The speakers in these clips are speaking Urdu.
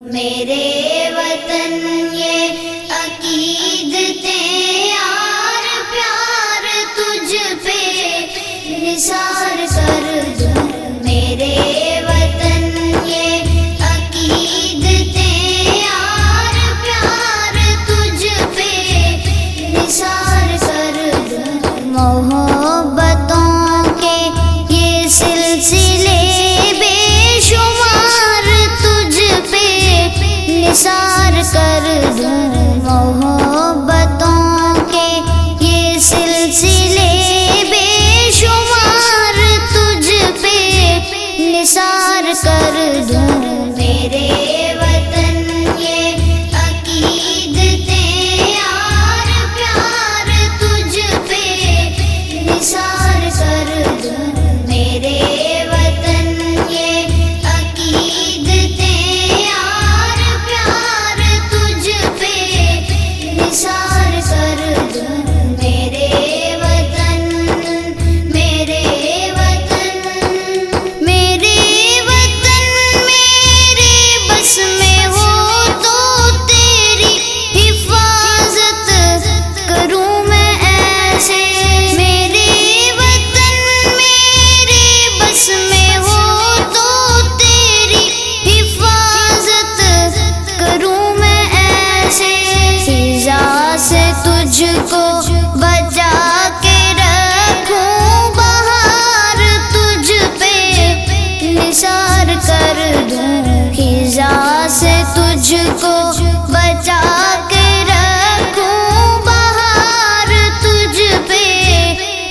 میرے وطن یہ عقیدتیں یار پیار تجھ پہ نثار کر دوں۔ میرے وطن یہ عقیدتیں یار پیار تجھ پہ نثار کر دوں۔ محبتوں کے یہ سلسلے بے شمار تجھ پہ نثار کر دوں۔ محبتوں کے یہ سلسلے بے شمار تجھ پہ نثار کر دوں۔ میرے وطن یہ عقیدتیں یار پیار تجھ پہ نثار کر دوں۔ میرے وطن یہ عقیدتیں یار پیار تجھ پہ نثار کر دوں۔ میرے وطن میرے وطن میرے وطن میرے بس میں ہو تو تیری حفاظت کروں میں ایسے۔ میرے وطن میرے بس میں ہو تو تیری حفاظت کروں میں ایسے۔ فضا سے تجھ کو بچا کے رکھوں، بہار تجھ پہ نثار کر دوں۔ فضا سے تجھ کو بچا کے رکھوں، بہار تجھ پہ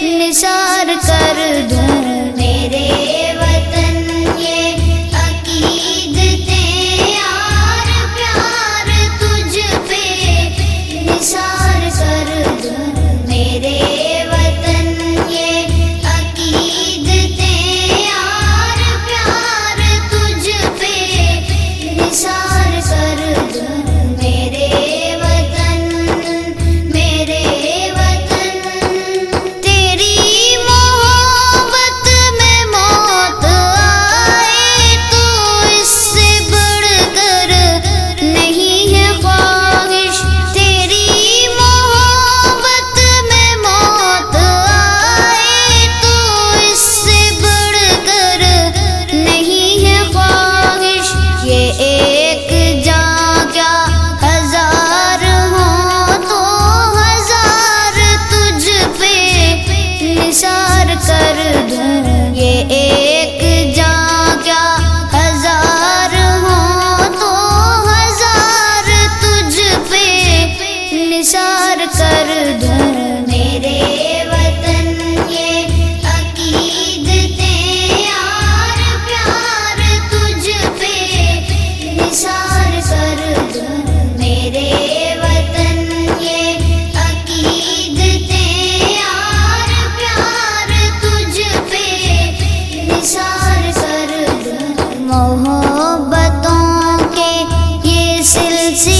نثار کر دوں۔ میرے وطن یہ عقیدتیں یار پیار تجھ پہ نثار کر دوں۔ میرے وطن یہ عقیدتیں یار پیار تجھ پہ نثار کر دوں۔ میرے وطن میرے وطن تیری محبت میں موت آئے تو اس سے بڑھ کر نہیں ہے خواہش۔ تیری محبت میں موت آئے تو اس سے بڑھ کر نہیں ہے خواہش۔ یہ ایک جاں کیا ہزار ہوں تو ہزار تجھ پہ نثار کر دوں۔ یہ ایک جاں کیا ہزار ہوں تو ہزار تجھ پہ نثار کر دوں۔ میرے وطن یہ عقیدتیں یار پیار تجھ پہ نثار کر دوں۔ میرے وطن یہ عقیدتیں یار پیار تجھ پہ نثار کر دوں۔ محبتوں کے یہ سلسلے